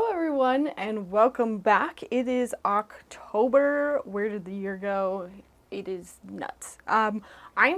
Hello everyone and welcome back. It is October. Where did the year go? It is nuts. I'm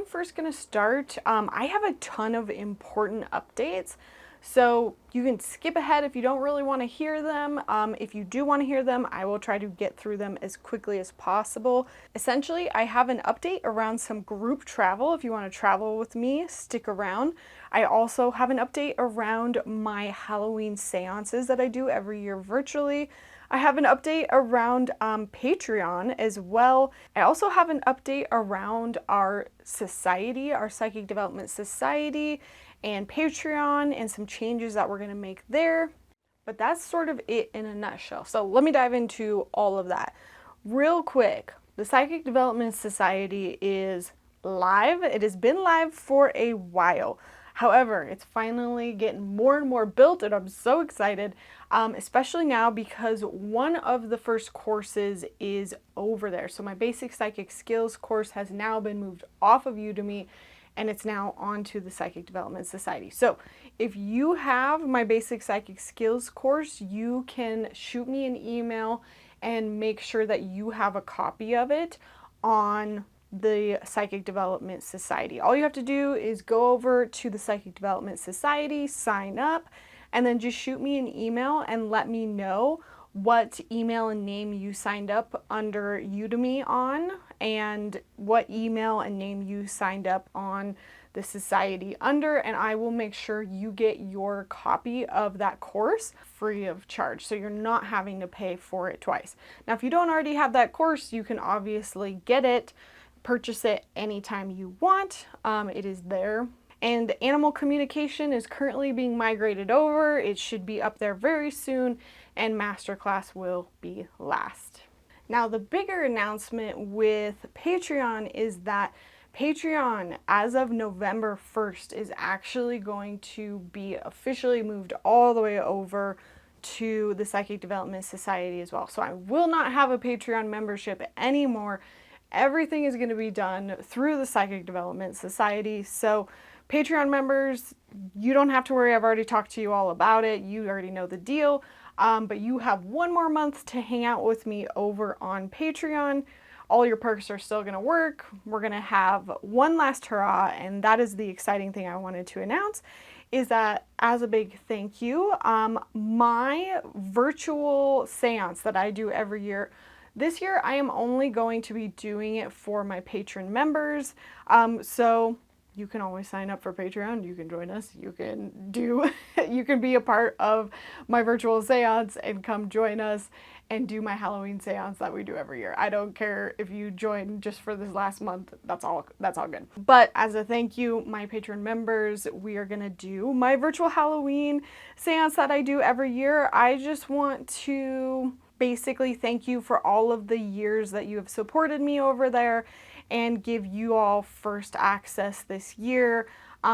first going to start. I have a ton of important updates, so you can skip ahead if you don't really want to hear them. If you do want to hear them, I will try to get through them as quickly as possible. Essentially, I have an update around some group travel. If you want to travel with me, stick around. I also have an update around my Halloween seances that I do every year virtually. I have an update around Patreon as well. I also have an update around our society, our Psychic Development Society, and Patreon, and some changes that we're going to make there. But that's sort of it in a nutshell. So let me dive into all of that. Real quick, the Psychic Development Society is live. It has been live for a while. However, it's finally getting more and more built, and I'm so excited, especially now because one of the first courses is over there. So my Basic Psychic Skills course has now been moved off of Udemy, and it's now onto the Psychic Development Society. So if you have my Basic Psychic Skills course, you can shoot me an email and make sure that you have a copy of it on the Psychic Development Society. All you have to do is go over to the Psychic Development Society, sign up, and then just shoot me an email and let me know what email and name you signed up under Udemy on, and what email and name you signed up on the society under, and I will make sure you get your copy of that course free of charge, so you're not having to pay for it twice. Now, if you don't already have that course, you can obviously get it, purchase it anytime you want. It is there. And animal communication is currently being migrated over. It should be up there very soon, and masterclass will be last. Now, the bigger announcement with Patreon is that Patreon, as of November 1st, is actually going to be officially moved all the way over to the Psychic Development Society as well. So I will not have a Patreon membership anymore. Everything is going to be done through the Psychic Development Society. So Patreon members, you don't have to worry. I've already talked to you all about it. You already know the deal. But you have one more month to hang out with me over on Patreon. All your perks are still going to work. We're going to have one last hurrah, and that is the exciting thing I wanted to announce, is that as a big thank you, my virtual seance that I do every year, this year I am only going to be doing it for my patron members. So you can always sign up for Patreon. You can join us. You can you can be a part of my virtual seance and come join us and do my Halloween seance that we do every year. I don't care if you join just for this last month. That's all good. But as a thank you, my patron members, we are going to do my virtual Halloween seance that I do every year. I just want to basically thank you for all of the years that you have supported me over there, and give you all first access this year,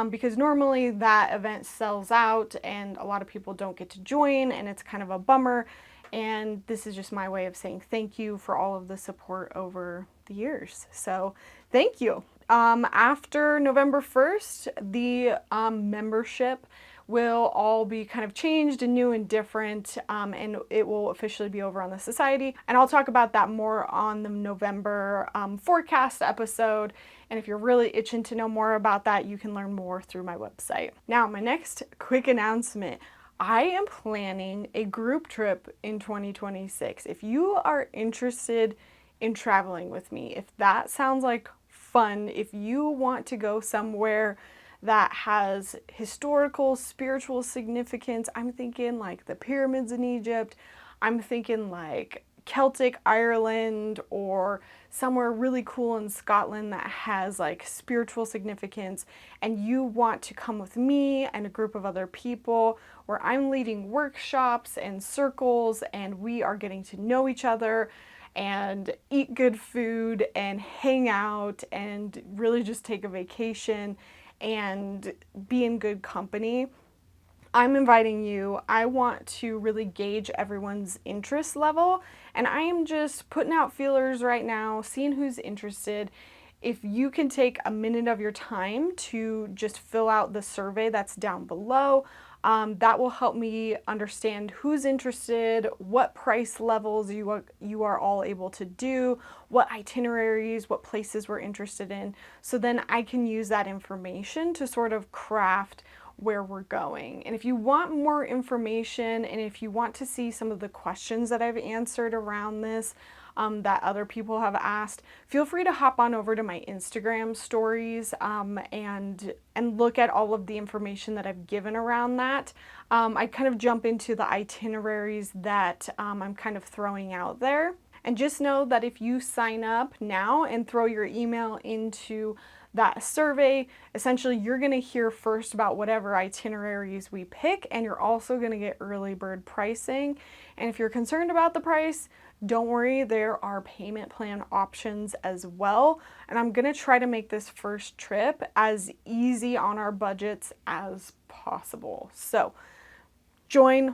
because normally that event sells out and a lot of people don't get to join, and it's kind of a bummer. And this is just my way of saying thank you for all of the support over the years. So thank you. After November 1st, the membership will all be kind of changed and new and different, and it will officially be over on the society. And I'll talk about that more on the November forecast episode. And if you're really itching to know more about that, you can learn more through my website. Now, my next quick announcement. I am planning a group trip in 2026. If you are interested in traveling with me, if that sounds like fun, if you want to go somewhere that has historical, spiritual significance, I'm thinking like the pyramids in Egypt, I'm thinking like Celtic Ireland, or somewhere really cool in Scotland that has like spiritual significance, and you want to come with me and a group of other people where I'm leading workshops and circles, and we are getting to know each other and eat good food and hang out and really just take a vacation and be in good company, I'm inviting you. I want to really gauge everyone's interest level, and I am just putting out feelers right now, seeing who's interested. If you can take a minute of your time to just fill out the survey that's down below, That will help me understand who's interested, what price levels you are all able to do, what itineraries, what places we're interested in. So then I can use that information to sort of craft where we're going. And if you want more information and if you want to see some of the questions that I've answered around this, that other people have asked, feel free to hop on over to my Instagram stories and look at all of the information that I've given around that. I kind of jump into the itineraries that I'm kind of throwing out there. And just know that if you sign up now and throw your email into that survey, essentially you're going to hear first about whatever itineraries we pick, and you're also going to get early bird pricing. And if you're concerned about the price, don't worry, there are payment plan options as well. And I'm going to try to make this first trip as easy on our budgets as possible. So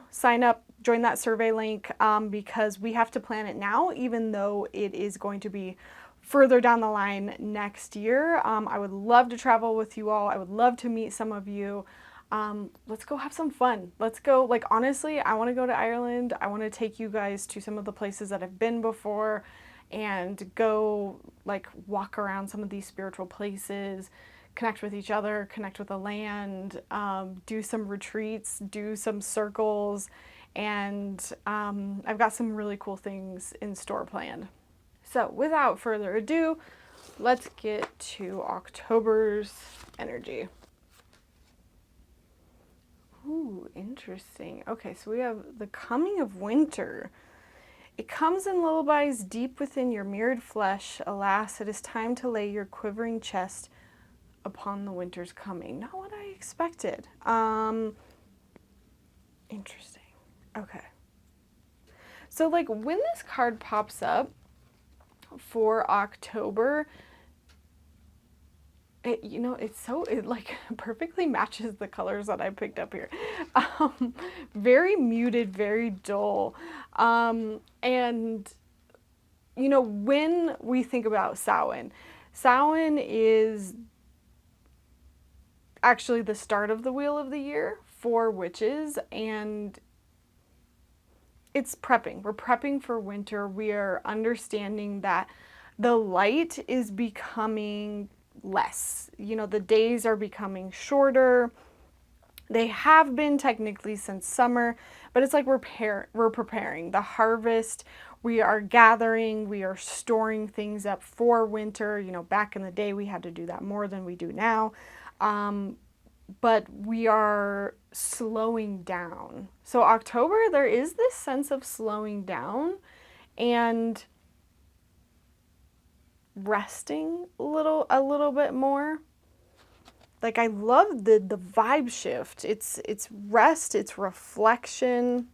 sign up, join that survey link because we have to plan it now, even though it is going to be further down the line next year. I would love to travel with you all. I would love to meet some of you. Let's go have some fun. Let's go, like, honestly, I want to go to Ireland. I want to take you guys to some of the places that I've been before and go, like, walk around some of these spiritual places, connect with each other, connect with the land, do some retreats, do some circles, and I've got some really cool things in store planned. So without further ado, let's get to October's energy. Ooh, interesting. Okay, so we have the coming of winter. It comes in lullabies deep within your mirrored flesh. Alas, it is time to lay your quivering chest upon the winter's coming. Not what I expected. Interesting. Okay. So, like, when this card pops up for October, it like perfectly matches the colors that I picked up here. Very muted, very dull. And, when we think about Samhain is actually the start of the wheel of the year for witches, and it's prepping. We're prepping for winter. We are understanding that the light is becoming less. The days are becoming shorter. They have been technically since summer, but it's like we're preparing the harvest. We are gathering, we are storing things up for winter. Back in the day, we had to do that more than we do now. But we are slowing down. So October, there is this sense of slowing down and resting a little bit more. Like, I love the vibe shift. It's rest, it's reflection.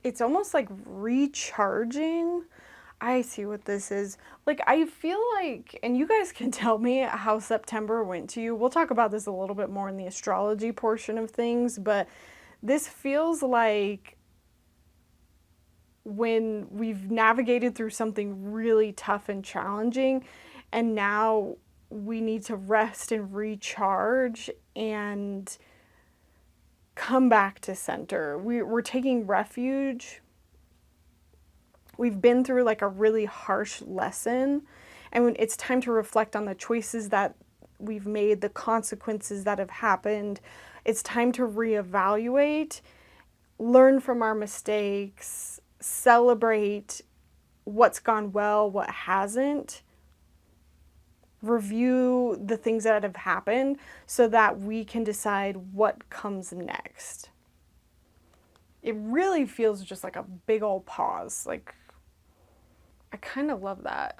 It's almost like recharging. I see what this is. Like, I feel like, and you guys can tell me how September went to you. We'll talk about this a little bit more in the astrology portion of things, but this feels like when we've navigated through something really tough and challenging, and now we need to rest and recharge and come back to center. We're taking refuge. We've been through like a really harsh lesson, and when it's time to reflect on the choices that we've made, the consequences that have happened. It's time to reevaluate, learn from our mistakes, celebrate what's gone well, what hasn't, review the things that have happened so that we can decide what comes next. It really feels just like a big old pause. Like, I kind of love that.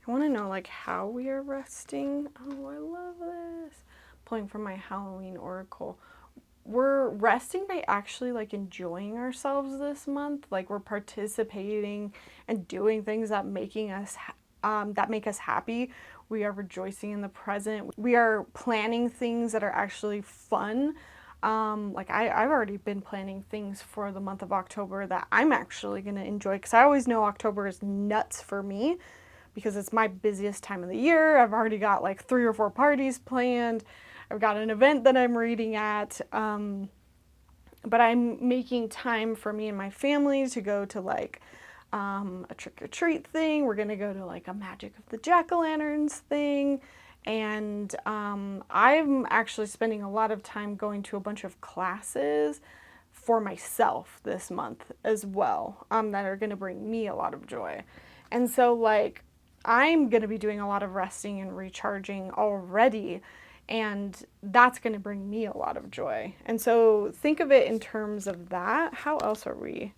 I want to know like how we are resting. Oh, I love this. Pulling from my Halloween oracle. We're resting by actually like enjoying ourselves this month. Like, we're participating and doing things that make us happy. We are rejoicing in the present. We are planning things that are actually fun. Like I've already been planning things for the month of October that I'm actually going to enjoy, because I always know October is nuts for me. because it's my busiest time of the year. I've already got like 3 or 4 parties planned. I've got an event that I'm reading at. But I'm making time for me and my family to go to like a trick-or-treat thing. We're gonna go to like a Magic of the Jack-o'-lanterns thing. And I'm actually spending a lot of time going to a bunch of classes for myself this month as well, that are gonna bring me a lot of joy. And so like, I'm gonna be doing a lot of resting and recharging already, and that's gonna bring me a lot of joy. And so think of it in terms of that. How else are we?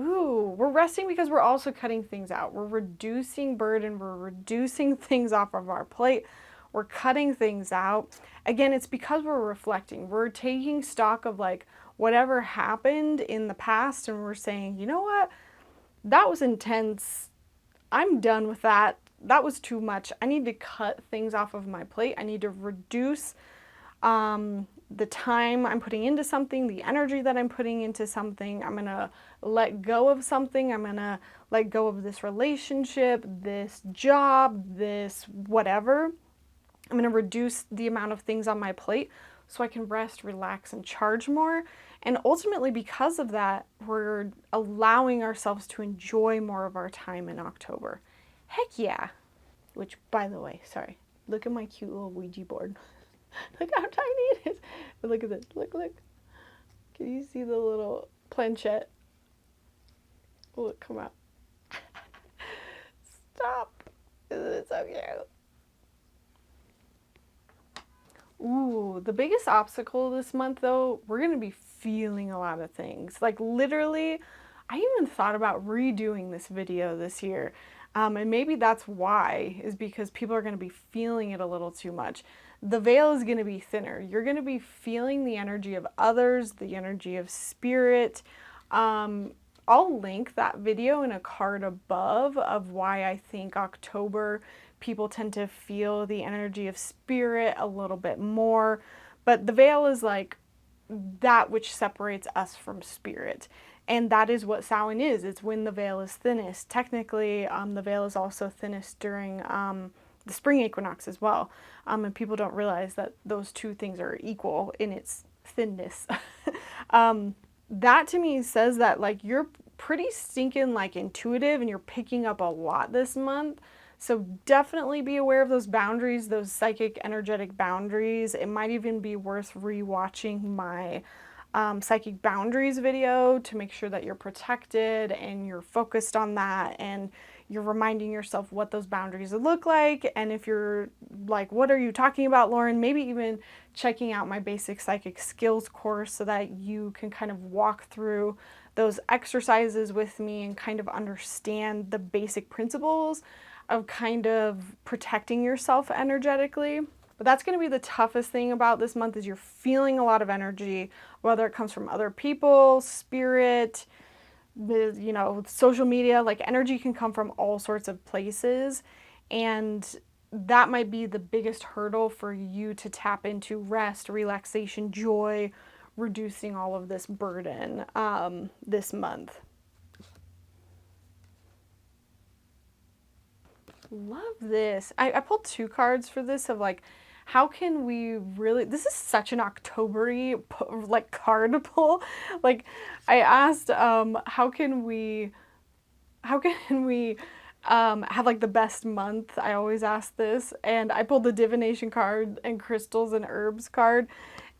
Ooh, we're resting because we're also cutting things out. We're reducing burden. We're reducing things off of our plate. We're cutting things out. Again, it's because we're reflecting. We're taking stock of like whatever happened in the past, and we're saying, you know what? That was intense. I'm done with that. That was too much. I need to cut things off of my plate. I need to reduce the time I'm putting into something, the energy that I'm putting into something. I'm going to let go of something. I'm going to let go of this relationship, this job, this whatever. I'm going to reduce the amount of things on my plate so I can rest, relax, and charge more. And ultimately, because of that, we're allowing ourselves to enjoy more of our time in October. Heck yeah. Which, by the way, sorry, look at my cute little Ouija board. Look how tiny it is. But look at this. Look, look. Can you see the little planchette? Look, come out. Stop. Isn't it so cute? Ooh, the biggest obstacle this month, though, we're going to be feeling a lot of things. Like, literally, I even thought about redoing this video this year. And maybe that's why, is because people are going to be feeling it a little too much. The veil is going to be thinner. You're going to be feeling the energy of others, the energy of spirit. I'll link that video in a card above of why I think October people tend to feel the energy of spirit a little bit more. But the veil is like that which separates us from spirit. And that is what Samhain is. It's when the veil is thinnest. Technically, the veil is also thinnest during the spring equinox as well. And people don't realize that those two things are equal in its thinness. That to me says that like you're pretty stinking like intuitive and you're picking up a lot this month. So definitely be aware of those boundaries, those psychic energetic boundaries. It might even be worth rewatching my psychic boundaries video to make sure that you're protected and you're focused on that and you're reminding yourself what those boundaries look like. And if you're like, what are you talking about, Lauren? Maybe even checking out my basic psychic skills course so that you can kind of walk through those exercises with me and kind of understand the basic principles of kind of protecting yourself energetically. But that's going to be the toughest thing about this month is you're feeling a lot of energy, whether it comes from other people, spirit, you know, social media. Like energy can come from all sorts of places, and that might be the biggest hurdle for you to tap into rest, relaxation, joy, reducing all of this burden this month. Love this. I pulled 2 cards for this of like, how can we really, this is such an October-y like card pull. Like I asked, how can we have like the best month? I always ask this, and I pulled the divination card and crystals and herbs card.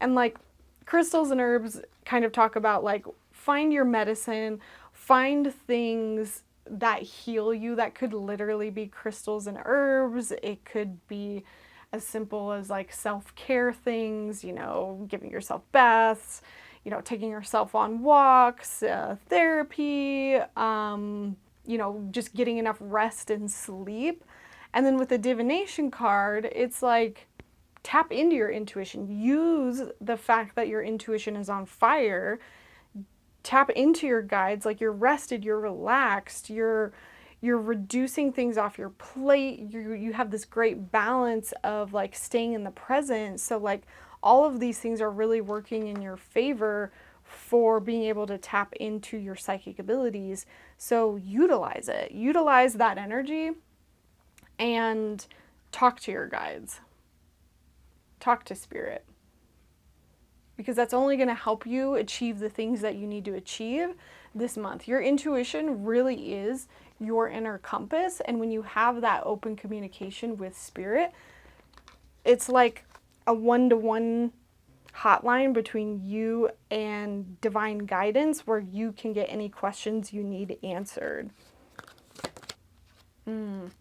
And like crystals and herbs kind of talk about like, find your medicine, find things that heal you. That could literally be crystals and herbs. It could be as simple as like self-care things, you know, giving yourself baths, you know, taking yourself on walks, therapy, you know, just getting enough rest and sleep. And then with the divination card, it's like tap into your intuition. Use the fact that your intuition is on fire. Tap into your guides, like you're rested, you're relaxed, you're reducing things off your plate. You have this great balance of like staying in the present. So like all of these things are really working in your favor for being able to tap into your psychic abilities. So utilize it. Utilize that energy. and talk to your guides. Talk to spirit. Because that's only going to help you achieve the things that you need to achieve this month. Your intuition really is your inner compass. And when you have that open communication with spirit, it's like a one-to-one hotline between you and divine guidance where you can get any questions you need answered. And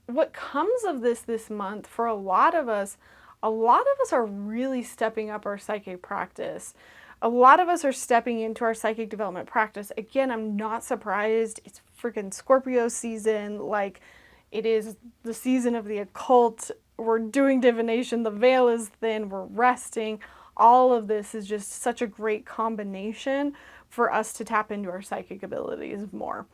what comes of this month for a lot of us are really stepping up our psychic practice. A lot of us are stepping into our psychic development practice. Again, I'm not surprised. It's freaking Scorpio season. Like, it is the season of the occult. We're doing divination. The veil is thin. We're resting. All of this is just such a great combination for us to tap into our psychic abilities more.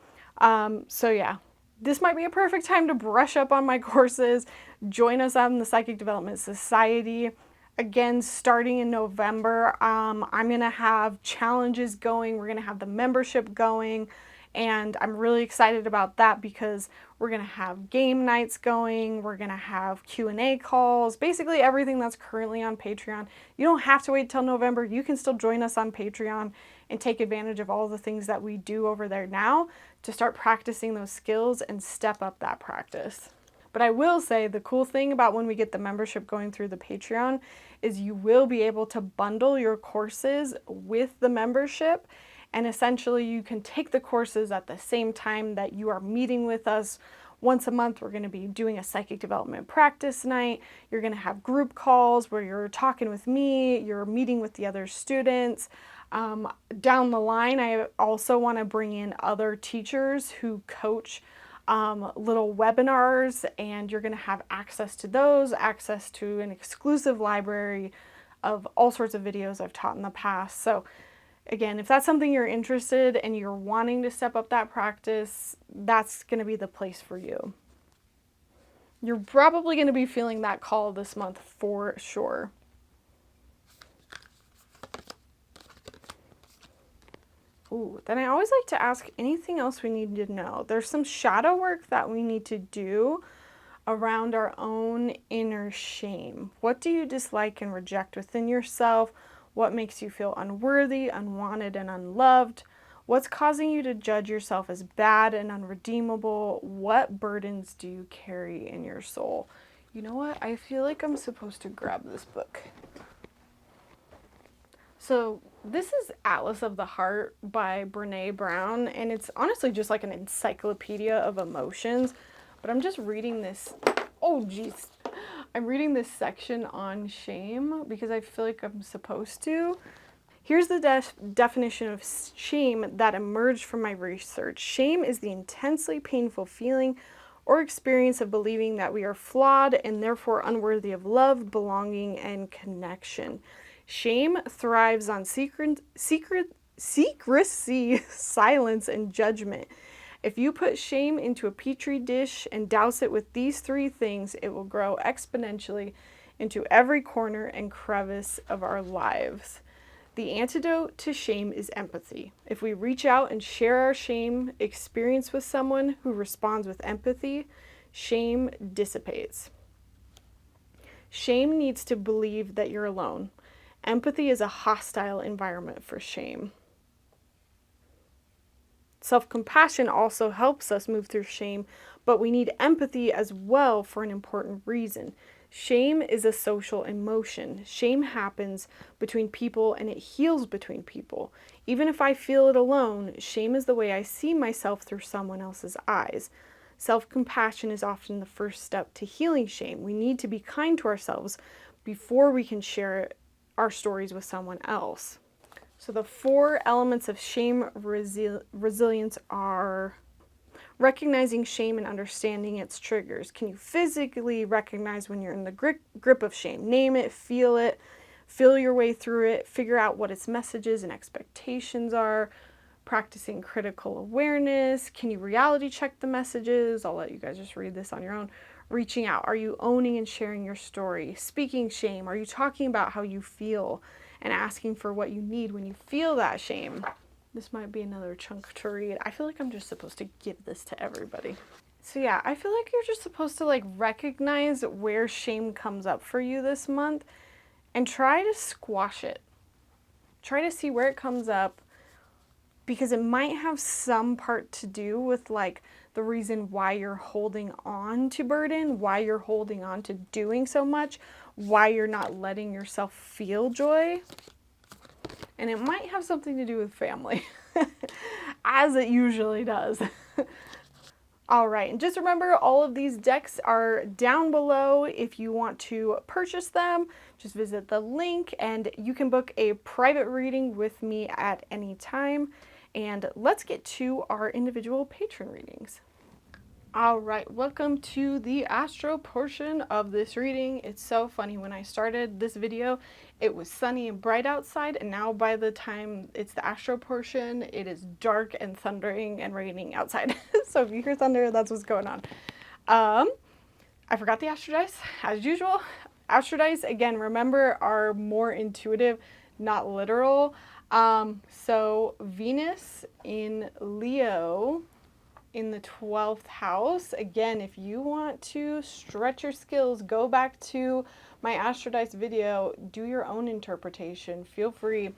So yeah, this might be a perfect time to brush up on my courses. Join us on the Psychic Development Society. Again, starting in November, I'm going to have challenges going. We're going to have the membership going. And I'm really excited about that because we're going to have game nights going. We're going to have Q&A calls. Basically everything that's currently on Patreon. You don't have to wait till November. You can still join us on Patreon and take advantage of all the things that we do over there now to start practicing those skills and step up that practice. But I will say the cool thing about when we get the membership going through the Patreon is you will be able to bundle your courses with the membership, and essentially you can take the courses at the same time that you are meeting with us. Once a month, we're going to be doing a psychic development practice night. You're going to have group calls where you're talking with me, you're meeting with the other students. Down the line, I also want to bring in other teachers who coach little webinars, and you're going to have access to those, access to an exclusive library of all sorts of videos I've taught in the past. So again, if that's something you're interested in and you're wanting to step up that practice, that's going to be the place for you. You're probably going to be feeling that call this month for sure. Ooh, then I always like to ask anything else we need to know. There's some shadow work that we need to do around our own inner shame. What do you dislike and reject within yourself? What makes you feel unworthy, unwanted, and unloved? What's causing you to judge yourself as bad and unredeemable? What burdens do you carry in your soul? You know what? I feel like I'm supposed to grab this book. So this is Atlas of the Heart by Brene Brown, and it's honestly just like an encyclopedia of emotions, but I'm just reading this, I'm reading this section on shame because I feel like I'm supposed to. Here's the definition of shame that emerged from my research. Shame is the intensely painful feeling or experience of believing that we are flawed and therefore unworthy of love, belonging, and connection. Shame thrives on secrecy, silence, and judgment. If you put shame into a petri dish and douse it with these three things, it will grow exponentially into every corner and crevice of our lives. The antidote to shame is empathy. If we reach out and share our shame experience with someone who responds with empathy, shame dissipates. Shame needs to believe that you're alone. Empathy is a hostile environment for shame. Self-compassion also helps us move through shame, but we need empathy as well for an important reason. Shame is a social emotion. Shame happens between people and it heals between people. Even if I feel it alone, shame is the way I see myself through someone else's eyes. Self-compassion is often the first step to healing shame. We need to be kind to ourselves before we can share our stories with someone else. So the 4 elements of shame resilience are recognizing shame and understanding its triggers. Can you physically recognize when you're in the grip of shame? Name it, feel your way through it, figure out what its messages and expectations are. Practicing critical awareness. Can you reality check the messages? I'll let you guys just read this on your own. Reaching out. Are you owning and sharing your story? Speaking shame. Are you talking about how you feel and asking for what you need when you feel that shame? This might be another chunk to read. I feel like I'm just supposed to give this to everybody. So yeah, I feel like you're just supposed to like recognize where shame comes up for you this month and try to squash it. Try to see where it comes up, because it might have some part to do with like the reason why you're holding on to burden, why you're holding on to doing so much, why you're not letting yourself feel joy. And it might have something to do with family, as it usually does. All right, and just remember, all of these decks are down below. If you want to purchase them, just visit the link and you can book a private reading with me at any time. And let's get to our individual patron readings. All right, welcome to the astro portion of this reading. It's so funny, when I started this video, it was sunny and bright outside, and now by the time it's the astro portion, it is dark and thundering and raining outside. So if you hear thunder, that's what's going on. I forgot the astro dice, as usual. Astro dice, again, remember, are more intuitive, not literal. So Venus in Leo in the 12th house. Again, if you want to stretch your skills, go back to my Astro Dice video, do your own interpretation, feel free.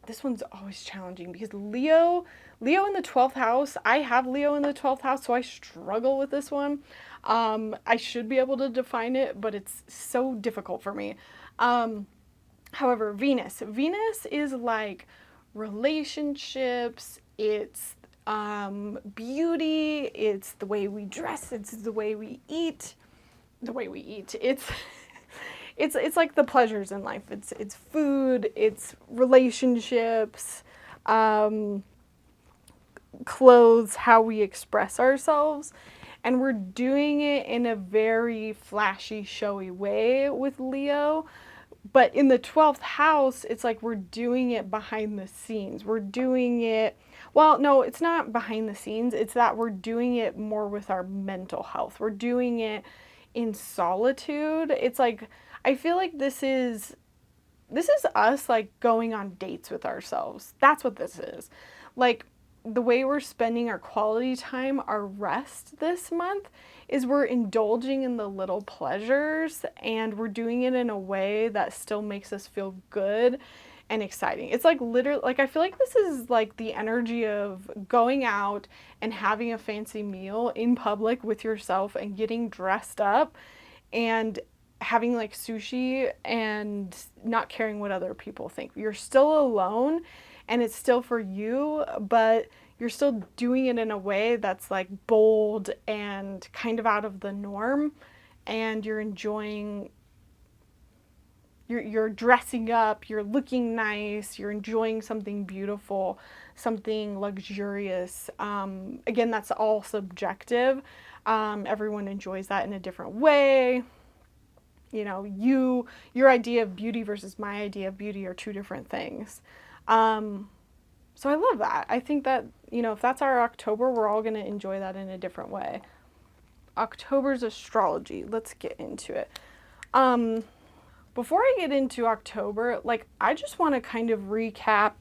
This one's always challenging because Leo in the 12th house, I have Leo in the 12th house, so I struggle with this one. I should be able to define it, but it's so difficult for me. However, Venus is like relationships, it's beauty, it's the way we dress, it's the way we eat. It's like the pleasures in life. It's food, it's relationships, clothes, how we express ourselves. And we're doing it in a very flashy, showy way with Leo. But in the 12th house, it's like we're doing it behind the scenes. We're doing it, well, no, it's not behind the scenes. It's that we're doing it more with our mental health. We're doing it in solitude. It's like, I feel like this is us like going on dates with ourselves. That's what this is. Like, the way we're spending our quality time, our rest this month, is we're indulging in the little pleasures, and we're doing it in a way that still makes us feel good and exciting. It's like literally, like, I feel like this is like the energy of going out and having a fancy meal in public with yourself and getting dressed up and having like sushi and not caring what other people think. You're still alone and it's still for you, but you're still doing it in a way that's like bold and kind of out of the norm, and you're enjoying, you're dressing up, you're looking nice, you're enjoying something beautiful, something luxurious. Again, that's all subjective. Everyone enjoys that in a different way. You know, your idea of beauty versus my idea of beauty are two different things. So I love that. I think that, you know, if that's our October, we're all going to enjoy that in a different way. October's astrology. Let's get into it. Before I get into October, like, I just want to kind of recap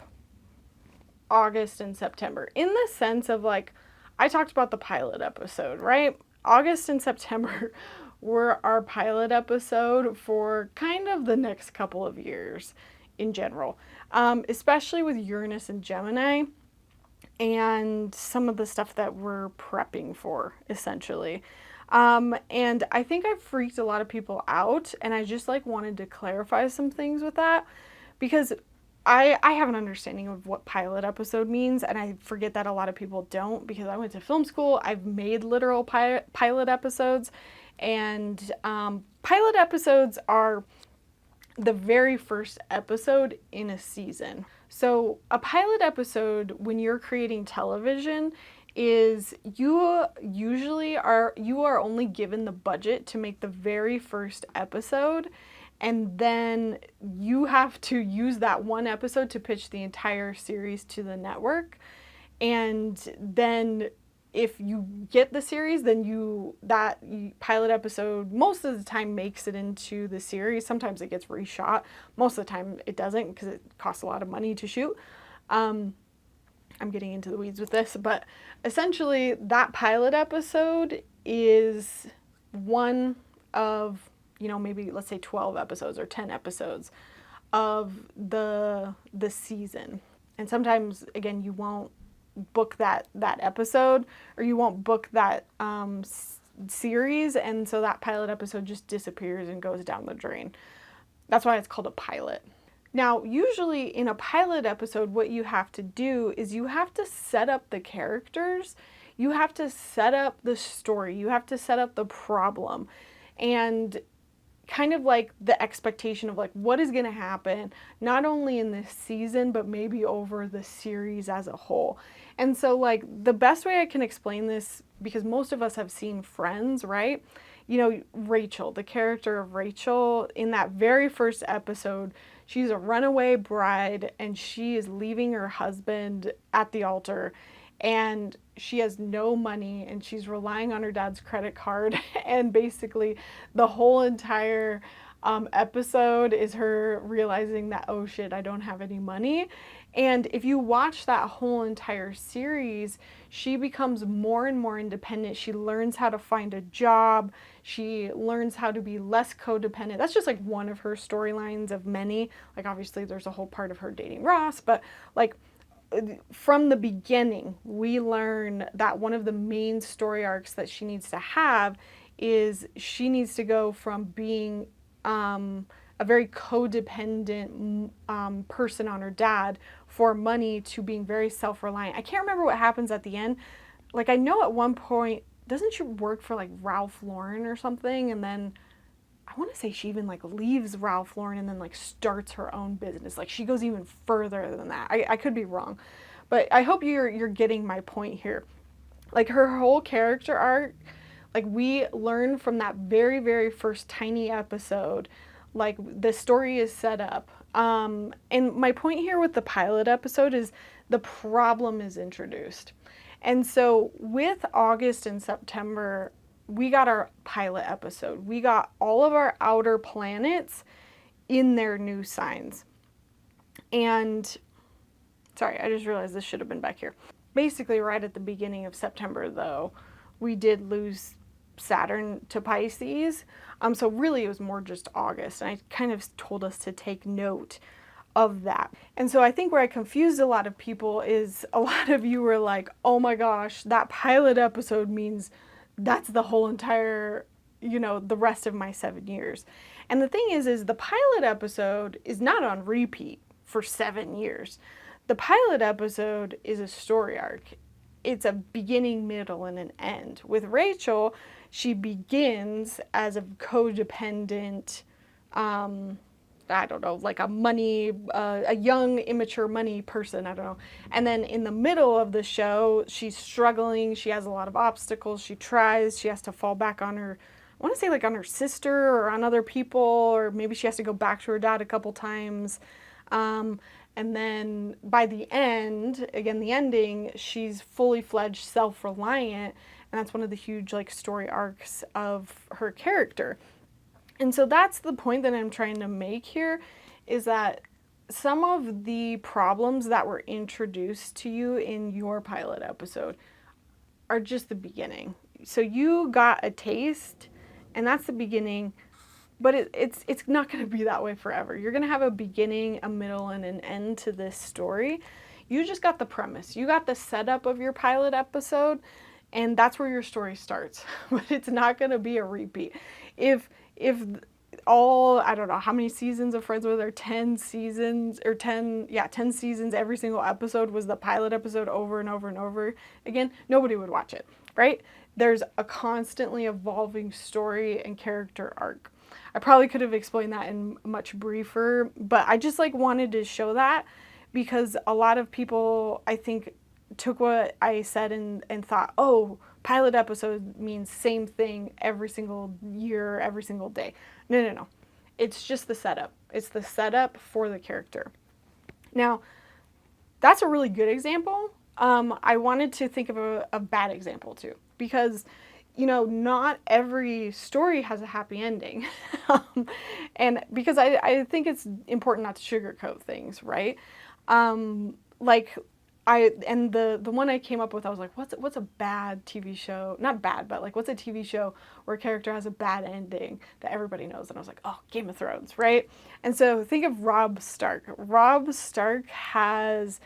August and September in the sense of, like, I talked about the pilot episode, right? August and September were our pilot episode for kind of the next couple of years in general, especially with Uranus and Gemini and some of the stuff that we're prepping for, essentially. And I think I've freaked a lot of people out, and I just like wanted to clarify some things with that, because I have an understanding of what pilot episode means, and I forget that a lot of people don't, because I went to film school, I've made literal pilot episodes, and pilot episodes are the very first episode in a season. So a pilot episode, when you're creating television, is you are only given the budget to make the very first episode, and then you have to use that one episode to pitch the entire series to the network. And then if you get the series, then that pilot episode most of the time makes it into the series. Sometimes it gets reshot. Most of the time it doesn't, because it costs a lot of money to shoot. I'm getting into the weeds with this, but essentially that pilot episode is one of, maybe let's say 12 episodes or 10 episodes of the season. And sometimes, again, you won't book that episode, or you won't book that series, and so that pilot episode just disappears and goes down the drain. That's why it's called a pilot. Now, usually in a pilot episode, what you have to do is you have to set up the characters, you have to set up the story, you have to set up the problem, and kind of like the expectation of like what is going to happen, not only in this season, but maybe over the series as a whole. And so like the best way I can explain this, because most of us have seen Friends, right? Rachel, the character of Rachel in that very first episode, she's a runaway bride and she is leaving her husband at the altar, and she has no money and she's relying on her dad's credit card. And basically the whole entire episode is her realizing that, oh shit, I don't have any money. And if you watch that whole entire series, she becomes more and more independent. She learns how to find a job. She learns how to be less codependent. That's just like one of her storylines of many. Like obviously there's a whole part of her dating Ross, but like from the beginning, we learn that one of the main story arcs that she needs to have is she needs to go from being a very codependent person on her dad for money to being very self-reliant. I can't remember what happens at the end. Like I know at one point, doesn't she work for like Ralph Lauren or something? And then I want to say she even like leaves Ralph Lauren and then like starts her own business. Like she goes even further than that. I could be wrong, but I hope you're getting my point here. Like her whole character arc, like we learn from that very, very first tiny episode, like the story is set up. And my point here with the pilot episode is the problem is introduced. And so with August and September, we got our pilot episode. We got all of our outer planets in their new signs. And sorry, I just realized this should have been back here. Basically, right at the beginning of September, though, we did lose Saturn to Pisces. So really it was more just August. And I kind of told us to take note of that. And so I think where I confused a lot of people is a lot of you were like, oh my gosh, that pilot episode means that's the whole entire, the rest of my 7 years. And the thing is the pilot episode is not on repeat for 7 years. The pilot episode is a story arc. It's a beginning, middle, and an end. With Rachel, she begins as a codependent, I don't know, like a young, immature money person, I don't know. And then in the middle of the show, she's struggling, she has a lot of obstacles, she tries, she has to fall back on her, I want to say like on her sister or on other people, or maybe she has to go back to her dad a couple times. And then by the end, again, the ending, she's fully fledged, self-reliant, and that's one of the huge like story arcs of her character. And so that's the point that I'm trying to make here, is that some of the problems that were introduced to you in your pilot episode are just the beginning. So you got a taste, and that's the beginning, but it's not going to be that way forever. You're going to have a beginning, a middle, and an end to this story. You just got the premise. You got the setup of your pilot episode, and that's where your story starts. But it's not going to be a repeat. If all, I don't know how many seasons of Friends were there, 10 seasons, or 10 seasons, every single episode was the pilot episode over and over and over again, nobody would watch it, right? There's a constantly evolving story and character arc. I probably could have explained that in much briefer, but I just like wanted to show that because a lot of people, I think, took what I said and thought, oh, pilot episode means same thing every single year, every single day. No. It's just the setup. It's the setup for the character. Now, that's a really good example. I wanted to think of a bad example too, because not every story has a happy ending. And because I think it's important not to sugarcoat things, right? Like the one I came up with, I was like, what's a bad TV show? Not bad, but like what's a TV show where a character has a bad ending that everybody knows? And I was like, oh, Game of Thrones, right? And so think of Robb Stark. Robb Stark has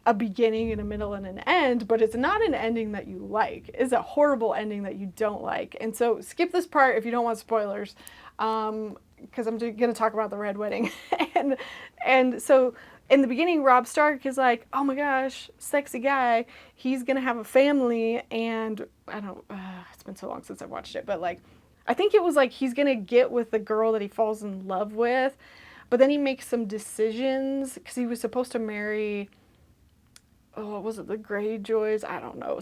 a beginning and a middle and an end, but it's not an ending that you like. It's a horrible ending that you don't like. And so skip this part if you don't want spoilers, because I'm going to talk about the Red Wedding. and so in the beginning, Robb Stark is like, oh my gosh, sexy guy. He's going to have a family. And I don't, it's been so long since I've watched it, but like, I think it was like he's going to get with the girl that he falls in love with. But then he makes some decisions because he was supposed to marry, oh, what was it, the Greyjoys? I don't know.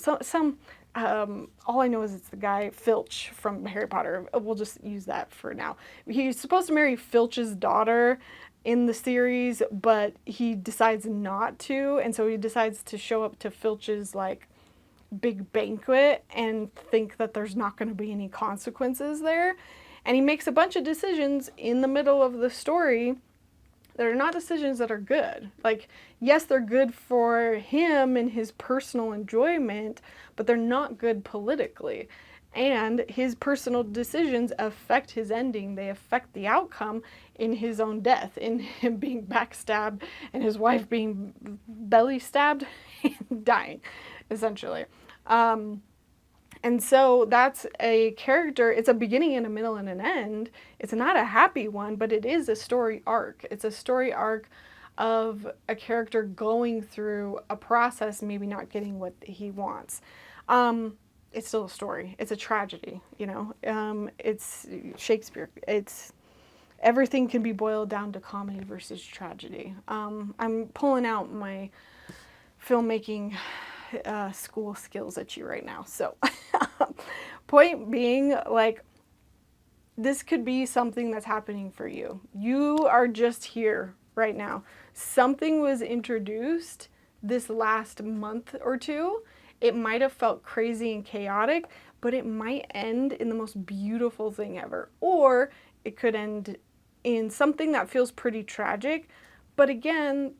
All I know is it's the guy, Filch from Harry Potter. We'll just use that for now. He's supposed to marry Filch's daughter in the series, but he decides not to, and so he decides to show up to Filch's like big banquet and think that there's not going to be any consequences there. And he makes a bunch of decisions in the middle of the story that are not decisions that are good. Like, yes, they're good for him and his personal enjoyment, but they're not good politically. And his personal decisions affect his ending. They affect the outcome in his own death, in him being backstabbed and his wife being belly stabbed and dying, essentially. And so that's a character, it's a beginning and a middle and an end. It's not a happy one, but it is a story arc. It's a story arc of a character going through a process, maybe not getting what he wants. It's still a story. It's a tragedy, you know. It's Shakespeare. It's everything can be boiled down to comedy versus tragedy. I'm pulling out my filmmaking school skills at you right now. So point being, like, this could be something that's happening for you. You are just here right now. Something was introduced this last month or two. It might have felt crazy and chaotic, but it might end in the most beautiful thing ever. Or it could end in something that feels pretty tragic. But again,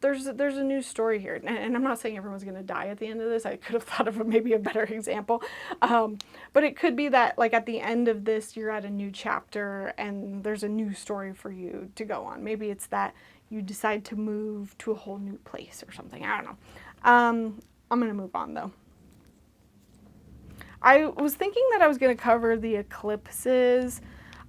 there's a new story here. And I'm not saying everyone's going to die at the end of this. I could have thought of maybe a better example. But it could be that, like, at the end of this, you're at a new chapter and there's a new story for you to go on. Maybe it's that you decide to move to a whole new place or something. I don't know. I'm going to move on, though. I was thinking that I was going to cover the eclipses.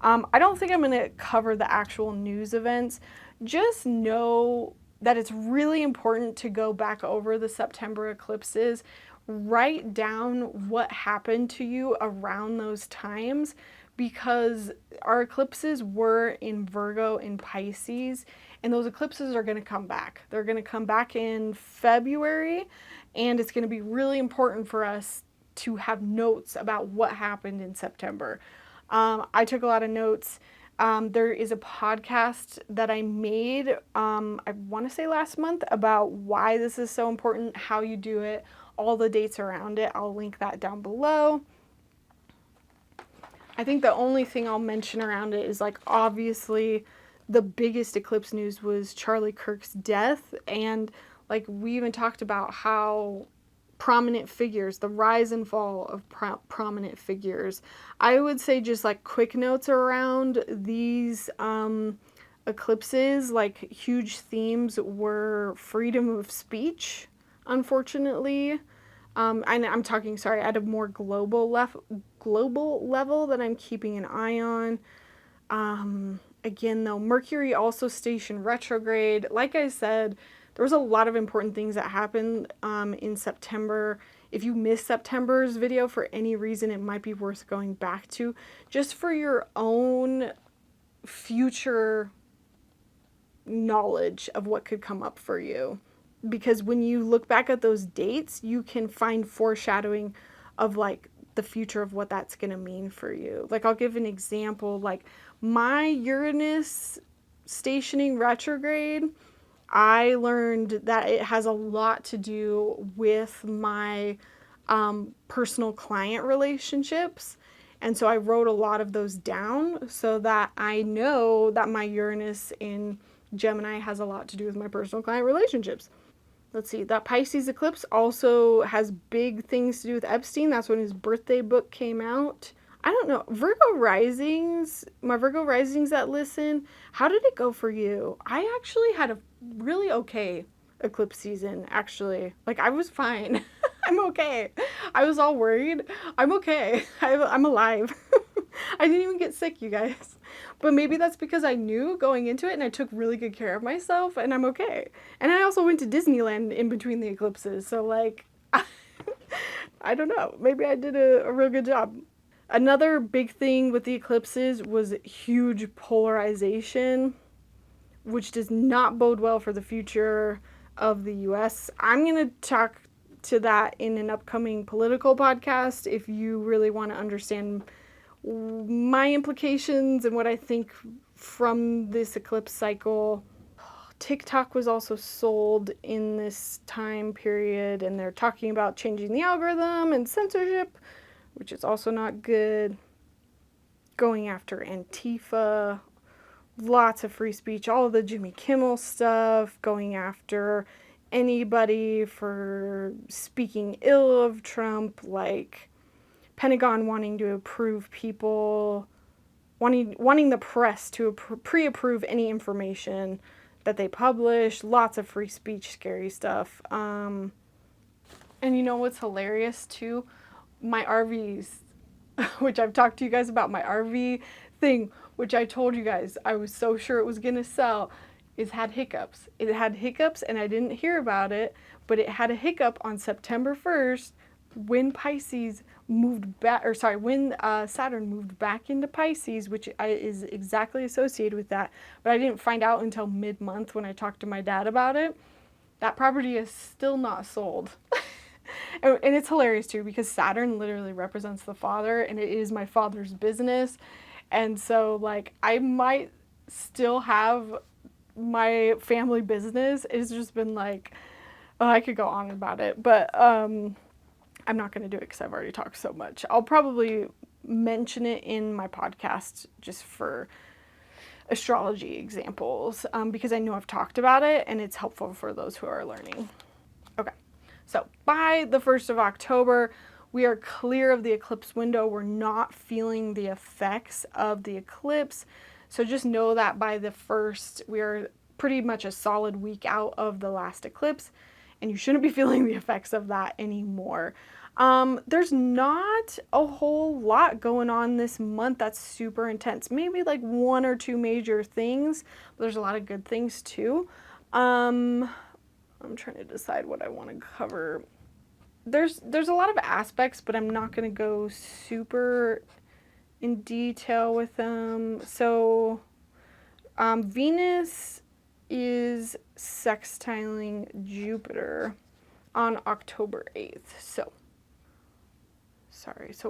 I don't think I'm going to cover the actual news events. Just know that it's really important to go back over the September eclipses, write down what happened to you around those times, because our eclipses were in Virgo and Pisces, and those eclipses are going to come back. They're going to come back in February, and it's going to be really important for us to have notes about what happened in September. I took a lot of notes. There is a podcast that I made, I want to say last month, about why this is so important, how you do it, all the dates around it. I'll link that down below. I think the only thing I'll mention around it is, like, obviously the biggest eclipse news was Charlie Kirk's death. And, like, we even talked about how prominent figures, the rise and fall of prominent figures. I would say just, like, quick notes around these eclipses, like, huge themes were freedom of speech, unfortunately. I'm talking, sorry, at a more global level that I'm keeping an eye on. Again, though, Mercury also stationed retrograde. Like I said, there was a lot of important things that happened in September. If you missed September's video for any reason, it might be worth going back to, just for your own future knowledge of what could come up for you. Because when you look back at those dates, you can find foreshadowing of, like, the future of what that's going to mean for you. Like, I'll give an example. Like, my Uranus stationing retrograde, I learned that it has a lot to do with my personal client relationships. And so I wrote a lot of those down so that I know that my Uranus in Gemini has a lot to do with my personal client relationships. Let's see, that Pisces eclipse also has big things to do with Epstein. That's when his birthday book came out. I don't know. My Virgo risings that listen, how did it go for you? I actually had a really okay eclipse season, actually. Like, I was fine. I'm okay. I was all worried. I'm okay. I'm alive. I didn't even get sick, you guys. But maybe that's because I knew going into it and I took really good care of myself and I'm okay. And I also went to Disneyland in between the eclipses. So, like, I don't know. Maybe I did a real good job. Another big thing with the eclipses was huge polarization, which does not bode well for the future of the US. I'm going to talk to that in an upcoming political podcast if you really want to understand my implications and what I think from this eclipse cycle. TikTok was also sold in this time period, and they're talking about changing the algorithm and censorship, which is also not good. Going after Antifa, lots of free speech, all of the Jimmy Kimmel stuff, going after anybody for speaking ill of Trump, like Pentagon wanting to approve people, wanting the press to pre-approve any information that they publish, lots of free speech, scary stuff. And you know what's hilarious too? My RVs, which I've talked to you guys about, my RV thing, which I told you guys I was so sure it was gonna sell, had hiccups. It had hiccups and I didn't hear about it, but it had a hiccup on September 1st when Pisces moved back, or sorry, when Saturn moved back into Pisces, which is exactly associated with that. But I didn't find out until mid-month when I talked to my dad about it. That property is still not sold. And it's hilarious too because Saturn literally represents the father and it is my father's business. And so, like, I might still have my family business. It's just been like, oh, I could go on about it, but I'm not going to do it because I've already talked so much. I'll probably mention it in my podcast just for astrology examples because I know I've talked about it and it's helpful for those who are learning. Okay, so by the 1st of October, we are clear of the eclipse window. We're not feeling the effects of the eclipse. So just know that by the 1st, we are pretty much a solid week out of the last eclipse, and you shouldn't be feeling the effects of that anymore. There's not a whole lot going on this month that's super intense. Maybe like 1 or 2 major things, but there's a lot of good things too. I'm trying to decide what I want to cover. There's a lot of aspects, but I'm not going to go super in detail with them. So Venus is sextiling Jupiter on October 8th. So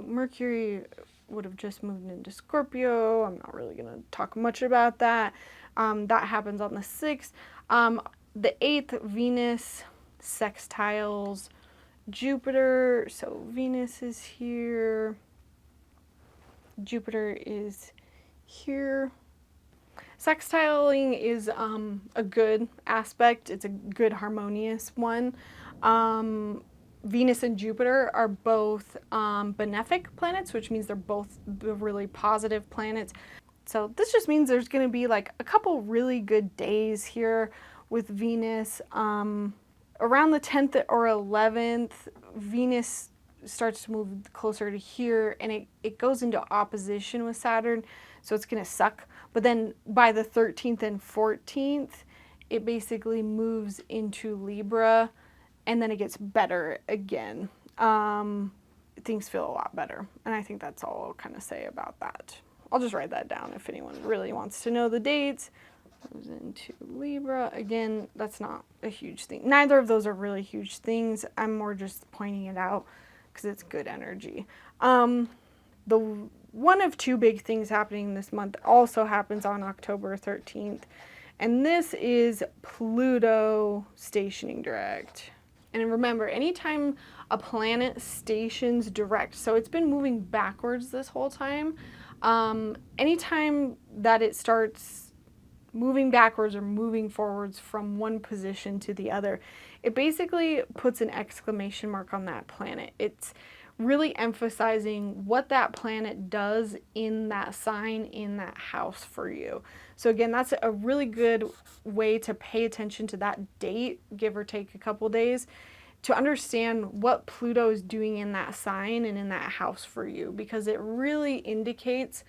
Mercury would have just moved into Scorpio. I'm not really going to talk much about that. That happens on the 6th. The 8th, Venus sextiles Jupiter. So Venus is here. Jupiter is here. Sextiling is a good aspect. It's a good harmonious one. Venus and Jupiter are both benefic planets, which means they're both really positive planets. So this just means there's going to be like a couple really good days here with Venus. Around the 10th or 11th, Venus starts to move closer to here and it goes into opposition with Saturn, so it's going to suck. But then by the 13th and 14th, it basically moves into Libra and then it gets better again. Things feel a lot better, and I think that's all I'll kind of say about that. I'll just write that down if anyone really wants to know the dates. Moves into Libra. Again, that's not a huge thing. Neither of those are really huge things. I'm more just pointing it out because it's good energy. The one of 2 big things happening this month also happens on October 13th, and this is Pluto stationing direct. And remember, anytime a planet stations direct, so it's been moving backwards this whole time, anytime that it starts moving backwards or moving forwards from one position to the other, it basically puts an exclamation mark on that planet. It's really emphasizing what that planet does in that sign, in that house for you. So again, that's a really good way to pay attention to that date, give or take a couple days, to understand what Pluto is doing in that sign and in that house for you, because it really indicates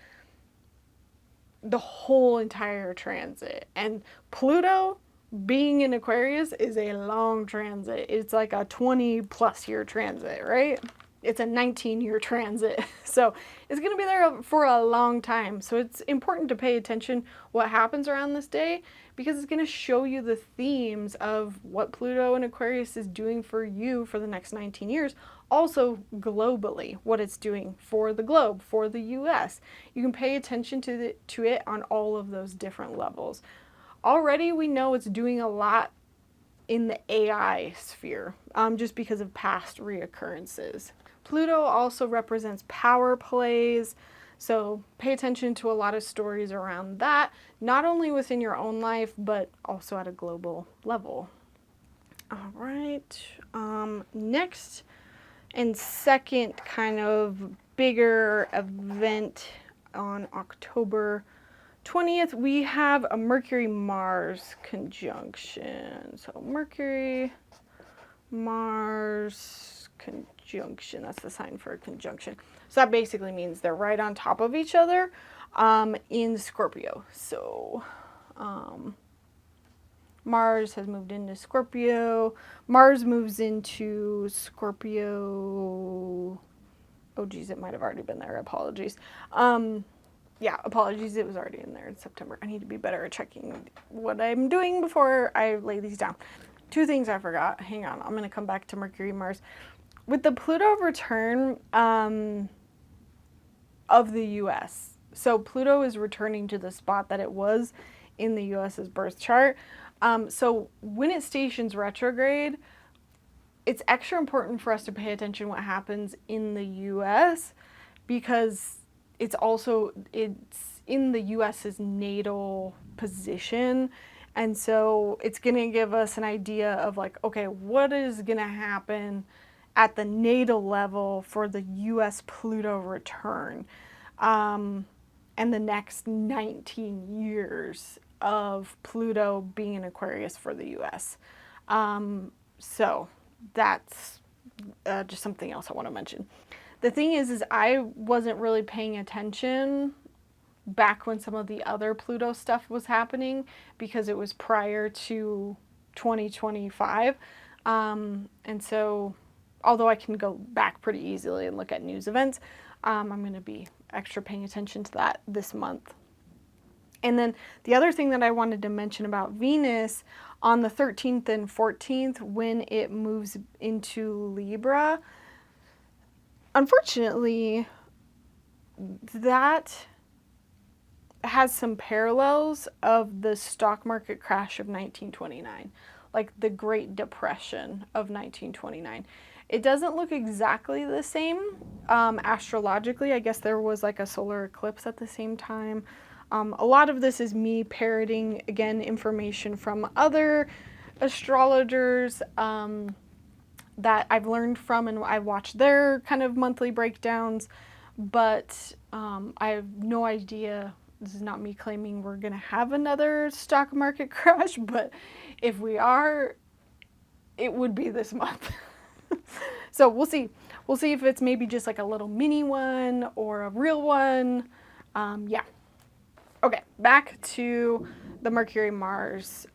the whole entire transit. And Pluto being in Aquarius is a long transit. It's like a 20 plus year transit, right? It's a 19-year transit. So it's going to be there for a long time. So it's important to pay attention what happens around this day, because it's going to show you the themes of what Pluto in Aquarius is doing for you for the next 19 years. Also globally, what it's doing for the globe, for the US. You can pay attention to it on all of those different levels. Already we know it's doing a lot in the AI sphere, just because of past reoccurrences. Pluto also represents power plays, so pay attention to a lot of stories around that, not only within your own life, but also at a global level. All right, next and second kind of bigger event on October 20th, we have a Mercury-Mars conjunction. So Mercury-Mars conjunction, that's the sign for a conjunction. So that basically means they're right on top of each other in Scorpio. So Mars has moved into Scorpio. Mars moves into Scorpio. Oh geez, it might have already been there. Apologies. Yeah, apologies, it was already in there in September. I need to be better at checking what I'm doing before I lay these down. Two things I forgot. Hang on, I'm going to come back to Mercury, Mars. With the Pluto return of the US, so Pluto is returning to the spot that it was in the US's birth chart. So when it stations retrograde, it's extra important for us to pay attention what happens in the US, because it's in the US's natal position. And so it's going to give us an idea of like, okay, what is going to happen at the natal level for the US Pluto return and the next 19 years of Pluto being in Aquarius for the US. So that's just something else I want to mention. The thing is I wasn't really paying attention back when some of the other Pluto stuff was happening, because it was prior to 2025. And so, although I can go back pretty easily and look at news events, I'm going to be extra paying attention to that this month. And then the other thing that I wanted to mention about Venus, on the 13th and 14th, when it moves into Libra, unfortunately, that has some parallels of the stock market crash of 1929, like the Great Depression of 1929. It doesn't look exactly the same astrologically. I guess there was like a solar eclipse at the same time. A lot of this is me parroting, again, information from other astrologers that I've learned from, and I watch their kind of monthly breakdowns, but I have no idea. This is not me claiming we're going to have another stock market crash, but if we are, it would be this month. So we'll see. We'll see if it's maybe just like a little mini one or a real one. Yeah. Okay, back to the Mercury-Mars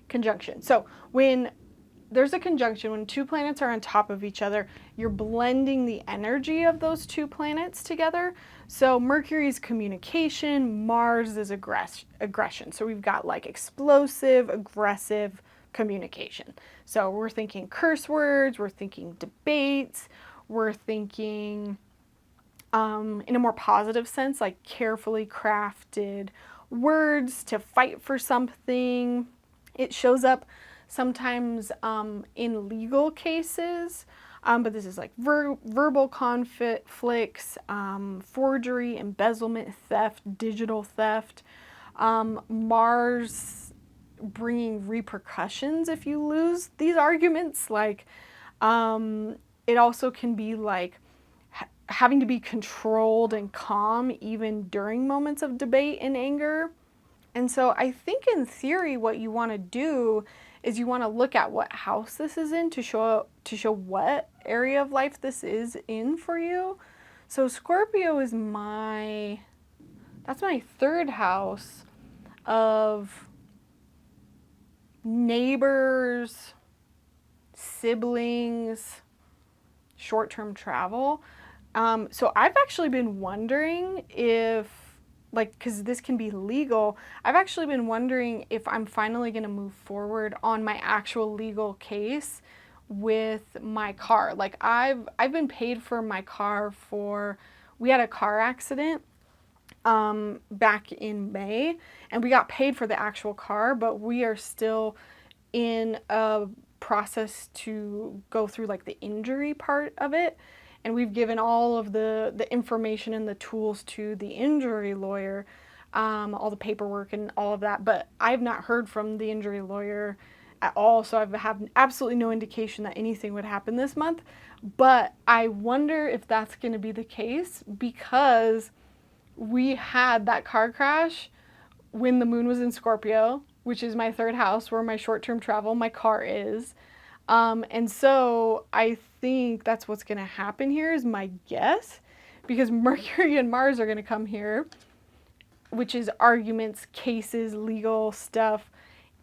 conjunction. So when there's a conjunction, when two planets are on top of each other, you're blending the energy of those two planets together. So Mercury's communication, Mars is aggression. So we've got like explosive, aggressive communication. So we're thinking curse words, we're thinking debates, we're thinking in a more positive sense, like carefully crafted words to fight for something. It shows up sometimes in legal cases, but this is like verbal conflicts, forgery, embezzlement, theft, digital theft. Mars bringing repercussions if you lose these arguments. Like, it also can be like having to be controlled and calm even during moments of debate and anger. And so I think in theory what you want to do is you want to look at what house this is in to show what area of life this is in for you. So Scorpio is that's my third house of neighbors, siblings, short-term travel. So I've actually been wondering if, like, because this can be legal, I've actually been wondering if I'm finally going to move forward on my actual legal case with my car. Like, I've been paid for my car we had a car accident back in May, and we got paid for the actual car, but we are still in a process to go through like the injury part of it. And we've given all of the information and the tools to the injury lawyer, all the paperwork and all of that. But I've not heard from the injury lawyer at all, so I've had absolutely no indication that anything would happen this month. But I wonder if that's going to be the case because we had that car crash when the moon was in Scorpio, which is my third house where my short-term travel, my car is. And so I think that's what's going to happen here is my guess, because Mercury and Mars are going to come here, which is arguments, cases, legal stuff.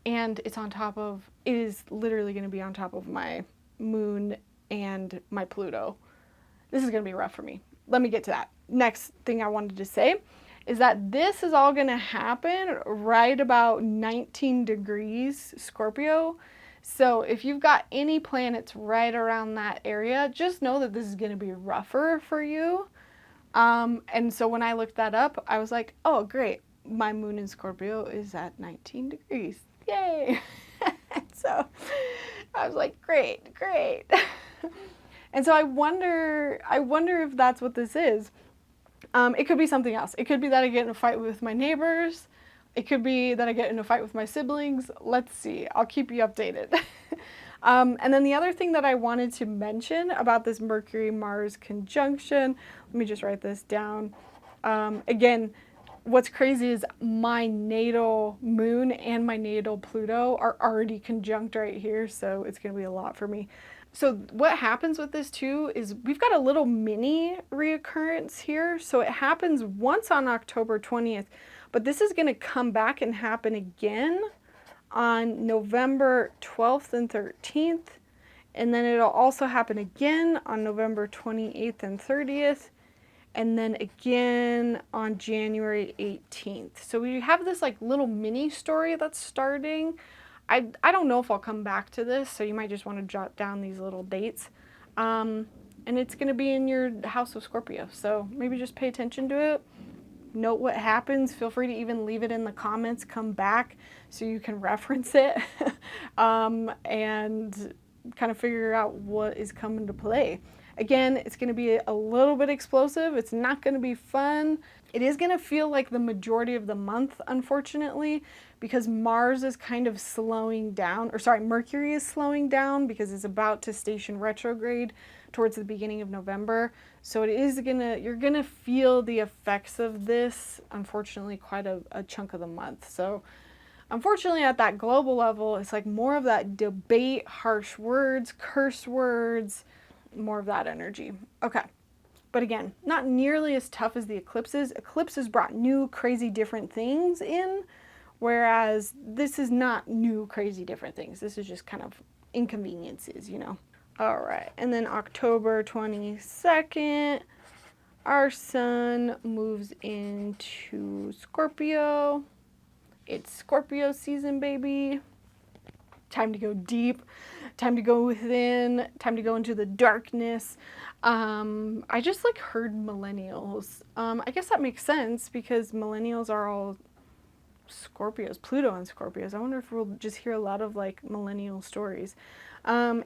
And it is literally going to be on top of my moon and my Pluto. This is going to be rough for me. Let me get to that. Next thing I wanted to say is that this is all going to happen right about 19 degrees Scorpio. So if you've got any planets right around that area, just know that this is going to be rougher for you. And so when I looked that up, I was like, oh, great. My moon in Scorpio is at 19 degrees. Yay. So I was like, great. And so I wonder if that's what this is. It could be something else. It could be that I get in a fight with my neighbors. It could be that I get in a fight with my siblings. Let's see. I'll keep you updated. And then the other thing that I wanted to mention about this Mercury-Mars conjunction, let me just write this down. Again, what's crazy is my natal moon and my natal Pluto are already conjunct right here, so it's going to be a lot for me. So what happens with this too is we've got a little mini reoccurrence here. So it happens once on October 20th, but this is going to come back and happen again on November 12th and 13th. And then it'll also happen again on November 28th and 30th. And then again on January 18th. So we have this like little mini story that's starting. I don't know if I'll come back to this, so you might just want to jot down these little dates. And it's going to be in your house of Scorpio, so maybe just pay attention to it. Note what happens. Feel free to even leave it in the comments. Come back so you can reference it and kind of figure out what is coming to play. Again, it's going to be a little bit explosive. It's not going to be fun. It is going to feel like the majority of the month, unfortunately, because Mars is kind of slowing down, or sorry, Mercury is slowing down because it's about to station retrograde towards the beginning of November. So you're gonna feel the effects of this, unfortunately, quite a chunk of the month. So unfortunately, at that global level, it's like more of that debate, harsh words, curse words, more of that energy. Okay. But again, not nearly as tough as the eclipses. Eclipses brought new, crazy, different things in, whereas this is not new, crazy, different things. This is just kind of inconveniences, you know. All right, and then October 22nd, our sun moves into Scorpio. It's Scorpio season, baby. Time to go deep, time to go within, time to go into the darkness. I just like heard millennials. I guess that makes sense because millennials are all Scorpios, Pluto and Scorpios. I wonder if we'll just hear a lot of like millennial stories. So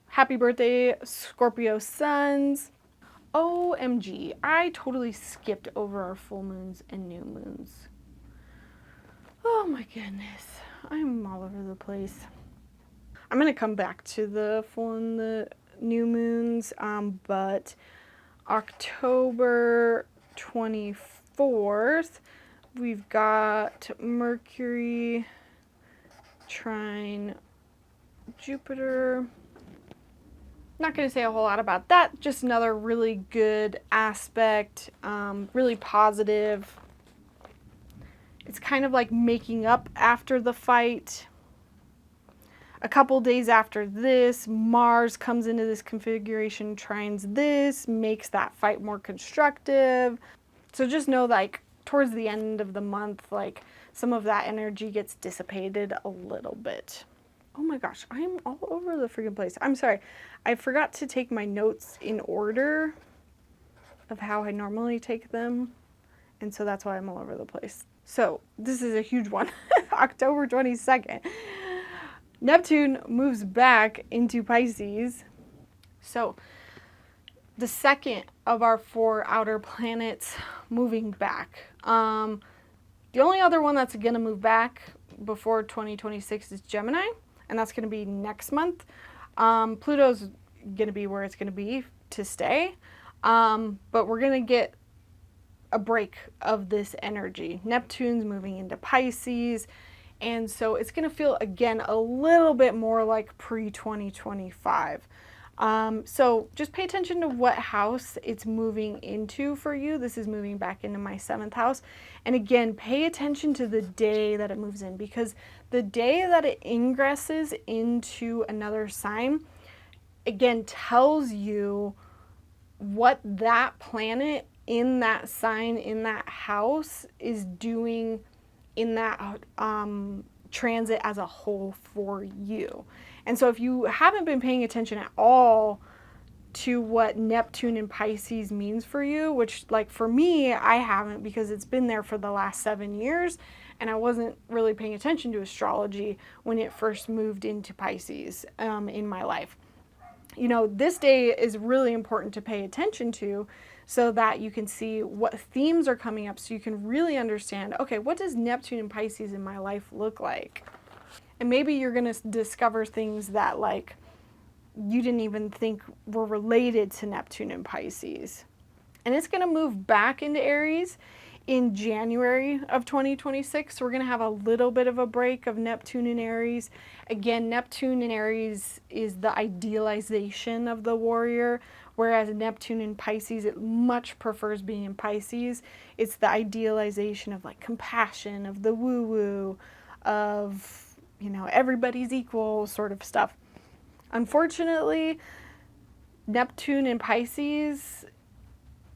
happy birthday, Scorpio suns. OMG, I totally skipped over our full moons and new moons. Oh my goodness, I'm all over the place. I'm going to come back to the full and the new moons, but October 24th, we've got Mercury trine Jupiter. Not going to say a whole lot about that, just another really good aspect, really positive. It's kind of like making up after the fight. A couple days after this, Mars comes into this configuration, trines this, makes that fight more constructive. So just know, like, towards the end of the month, like, some of that energy gets dissipated a little bit. Oh my gosh, I'm all over the freaking place. I'm sorry. I forgot to take my notes in order of how I normally take them, and so that's why I'm all over the place. So this is a huge one. October 22nd. Neptune moves back into Pisces. So the second of our 4 outer planets moving back. The only other one that's going to move back before 2026 is Gemini, and that's going to be next month. Pluto's going to be where it's going to be to stay, but we're going to get a break of this energy. Neptune's moving into Pisces, and so it's going to feel, again, a little bit more like pre-2025. So just pay attention to what house it's moving into for you. This is moving back into my 7th house. And again, pay attention to the day that it moves in, because the day that it ingresses into another sign, again, tells you what that planet in that sign, in that house, is doing in that transit as a whole for you. And so if you haven't been paying attention at all to what Neptune in Pisces means for you, which, like, for me, I haven't, because it's been there for the last 7 years, and I wasn't really paying attention to astrology when it first moved into Pisces in my life. You know, this day is really important to pay attention to, so that you can see what themes are coming up, so you can really understand, okay, what does Neptune and Pisces in my life look like? And maybe you're going to discover things that, like, you didn't even think were related to Neptune and Pisces. And it's going to move back into Aries in January of 2026. So we're going to have a little bit of a break of Neptune in Aries. Again, Neptune in Aries is the idealization of the warrior, whereas Neptune in Pisces, it much prefers being in Pisces. It's the idealization of, like, compassion, of the woo-woo, of, you know, everybody's equal sort of stuff. Unfortunately, Neptune in Pisces,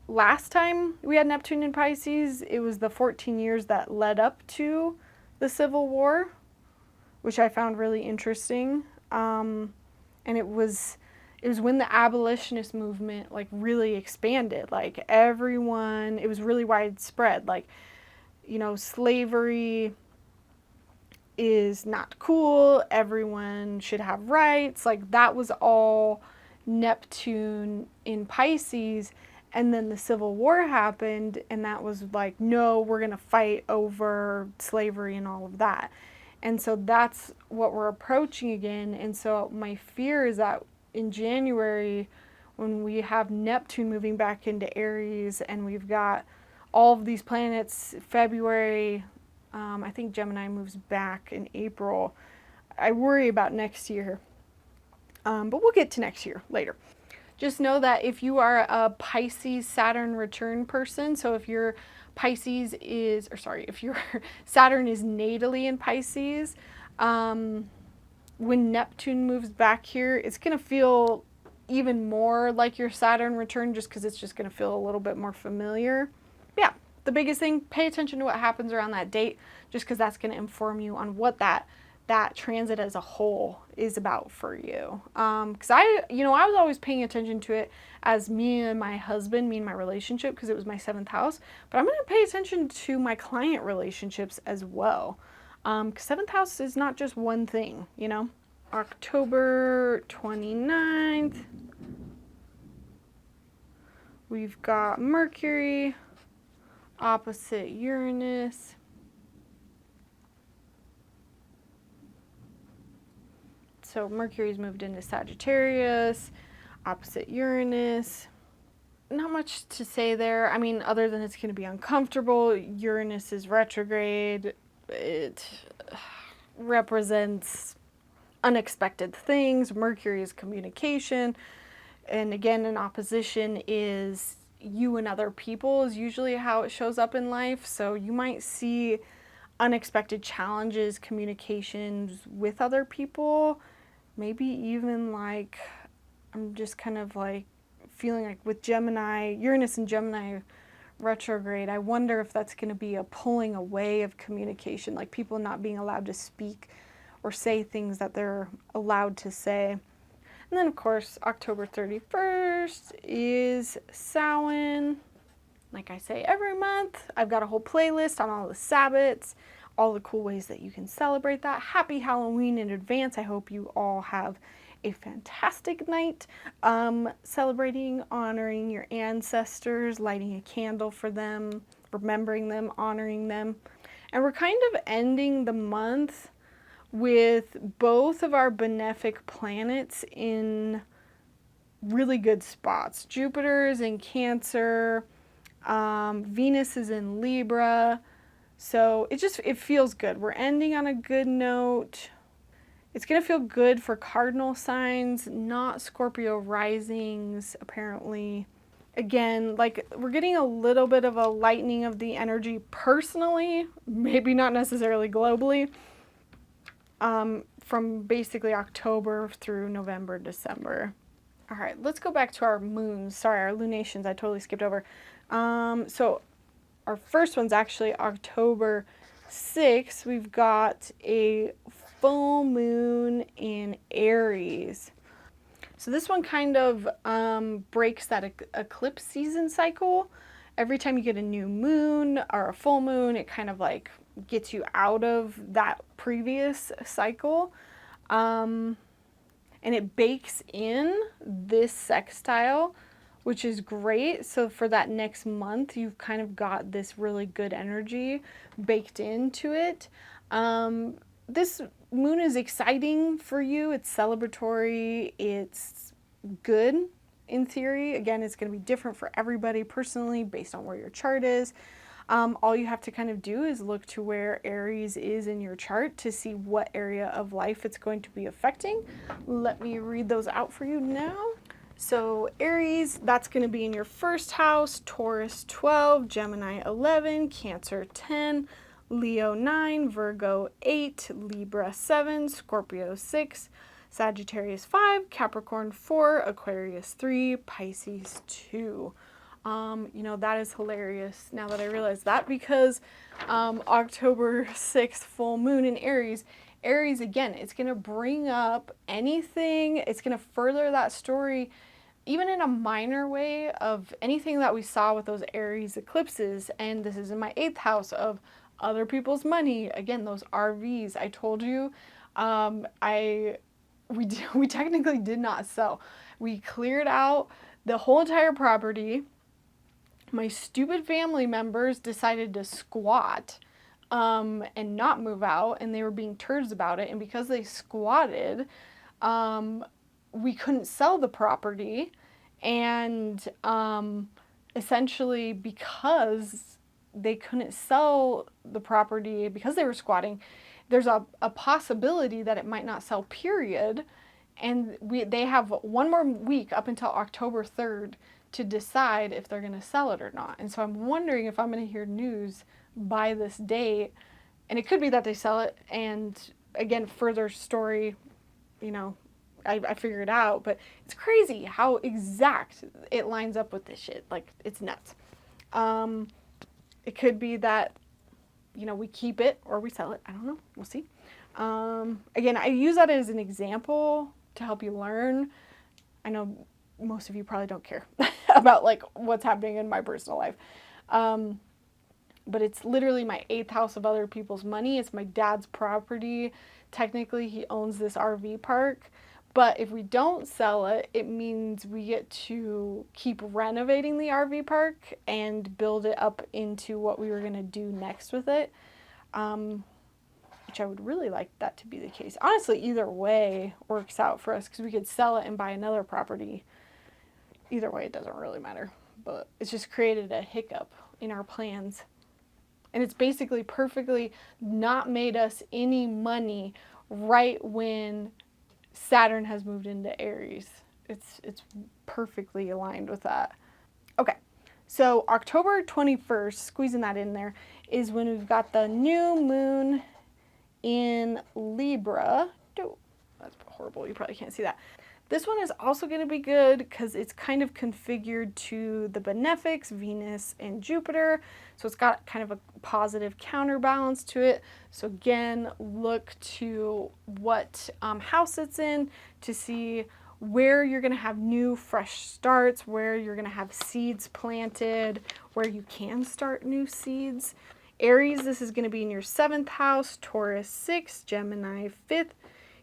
last time we had Neptune in Pisces, it was the 14 years that led up to the Civil War, which I found really interesting. And it was when the abolitionist movement, like, really expanded. Like, everyone, it was really widespread. Like, you know, slavery is not cool, everyone should have rights. Like, that was all Neptune in Pisces. And then the Civil War happened, and that was like, no, we're going to fight over slavery and all of that. And so that's what we're approaching again. And so my fear is that in January, when we have Neptune moving back into Aries, and we've got all of these planets, February, I think Gemini moves back in April. I worry about next year, but we'll get to next year later. Just know that if you are a Pisces Saturn return person, so if your if your Saturn is natally in Pisces, when Neptune moves back here, it's going to feel even more like your Saturn return, just because it's just going to feel a little bit more familiar. Yeah, the biggest thing, pay attention to what happens around that date, just because that's going to inform you on what that transit as a whole is about for you. Because I was always paying attention to it as me and my husband, me and my relationship, because it was my 7th house. But I'm going to pay attention to my client relationships as well. Because 7th house is not just one thing, you know. October 29th. We've got Mercury opposite Uranus. So Mercury's moved into Sagittarius, opposite Uranus. Not much to say there. I mean, other than it's going to be uncomfortable. Uranus is retrograde. It represents unexpected things. Mercury is communication. And again, in opposition is you and other people is usually how it shows up in life. So you might see unexpected challenges, communications with other people. Maybe even like, I'm just kind of like feeling like with Gemini, Uranus and Gemini retrograde, I wonder if that's going to be a pulling away of communication, like people not being allowed to speak or say things that they're allowed to say. And then, of course, October 31st is Samhain. Like I say every month, I've got a whole playlist on all the Sabbats, all the cool ways that you can celebrate that. Happy Halloween in advance. I hope you all have a fantastic night celebrating, honoring your ancestors, lighting a candle for them, remembering them, honoring them. And we're kind of ending the month with both of our benefic planets in really good spots. Jupiter is in Cancer, Venus is in Libra, so it feels good. We're ending on a good note. It's going to feel good for cardinal signs, not Scorpio risings, apparently. Again, like we're getting a little bit of a lightening of the energy personally, maybe not necessarily globally, from basically October through November, December. All right, let's go back to our moons. Sorry, our lunations, I totally skipped over. So our first one's actually October 6th. We've got a full moon in Aries. So this one kind of breaks that eclipse season cycle. Every time you get a new moon or a full moon, it kind of like gets you out of that previous cycle. And it bakes in this sextile, which is great. So for that next month, you've kind of got this really good energy baked into it. This moon is exciting for you. It's celebratory. It's good in theory. Again, it's going to be different for everybody personally based on where your chart is. All you have to kind of do is look to where Aries is in your chart to see what area of life it's going to be affecting. Let me read those out for you now. So Aries, that's going to be in your first house, Taurus 12, Gemini 11, Cancer 10, Leo 9, Virgo 8, Libra 7, Scorpio 6, Sagittarius 5, Capricorn 4, Aquarius 3, Pisces 2. You know, that is hilarious now that I realize that, because October 6th, full moon in Aries. Aries, again, it's going to bring up anything, it's going to further that story, even in a minor way, of anything that we saw with those Aries eclipses. And this is in my 8th house of other people's money. Again, those RVs. I told you, we technically did not sell. We cleared out the whole entire property. My stupid family members decided to squat and not move out, and they were being turds about it. And because they squatted, we couldn't sell the property. And essentially, because they couldn't sell the property because they were squatting, there's a possibility that it might not sell, period. And they have one more week up until October 3rd to decide if they're going to sell it or not. And so I'm wondering if I'm going to hear news by this date. And it could be that they sell it. And again, further story, you know, I figure it out. But it's crazy how exact it lines up with this shit. Like, it's nuts. It could be that, you know, we keep it or we sell it. I don't know. We'll see. Again, I use that as an example to help you learn. I know most of you probably don't care about like what's happening in my personal life. But it's literally my 8th house of other people's money. It's my dad's property. Technically, he owns this RV park, But if we don't sell it, it means we get to keep renovating the RV park and build it up into what we were going to do next with it, which I would really like that to be the case. Honestly, either way works out for us because we could sell it and buy another property. Either way, it doesn't really matter. But it's just created a hiccup in our plans. And it's basically perfectly not made us any money right when Saturn has moved into Aries. It's perfectly aligned with that. Okay, so October 21st, squeezing that in there, is when we've got the new moon in Libra. Oh, that's horrible, you probably can't see that. This one is also going to be good because it's kind of configured to the benefics, Venus and Jupiter. So it's got kind of a positive counterbalance to it. So again, look to what house it's in to see where you're going to have new fresh starts, where you're going to have seeds planted, where you can start new seeds. Aries, this is going to be in your 7th house, Taurus 6, Gemini 5th,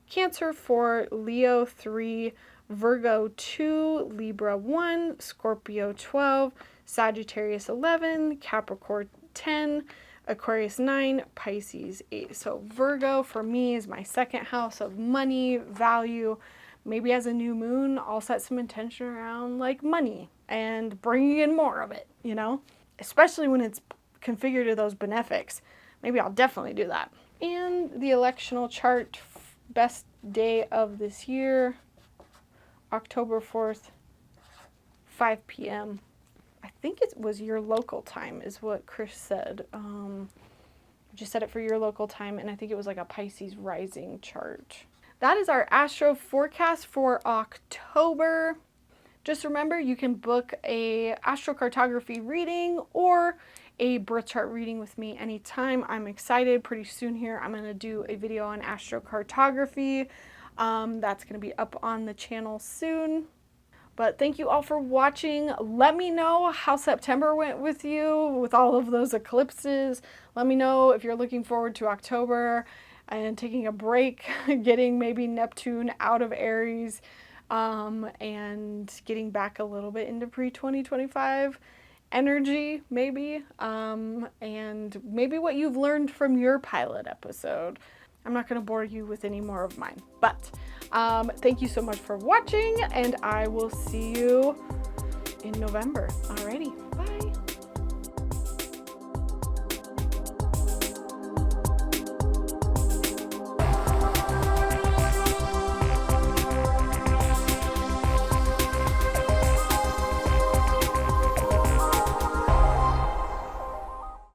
Cancer 4, Leo 3, Virgo 2, Libra 1, Scorpio 12, Sagittarius 11, Capricorn 10, Aquarius 9, Pisces 8. So Virgo for me is my 2nd house of money, value. Maybe as a new moon, I'll set some intention around like money and bringing in more of it, you know, especially when it's configured to those benefics. Maybe I'll definitely do that. And the electional chart, best day of this year, October 4th, 5 p.m. I think it was your local time is what Chris said. Just set it for your local time, and I think it was like a Pisces rising chart. That is our astro forecast for October. Just remember, you can book a astrocartography reading or a birth chart reading with me anytime. I'm excited. Pretty soon here, I'm going to do a video on astrocartography. That's going to be up on the channel soon. But thank you all for watching. Let me know how September went with you with all of those eclipses. Let me know if you're looking forward to October and taking a break, getting maybe Neptune out of Aries, and getting back a little bit into pre-2025 energy, maybe, and maybe what you've learned from your pilot episode. I'm not going to bore you with any more of mine, but thank you so much for watching, and I will see you in November. Alrighty, bye.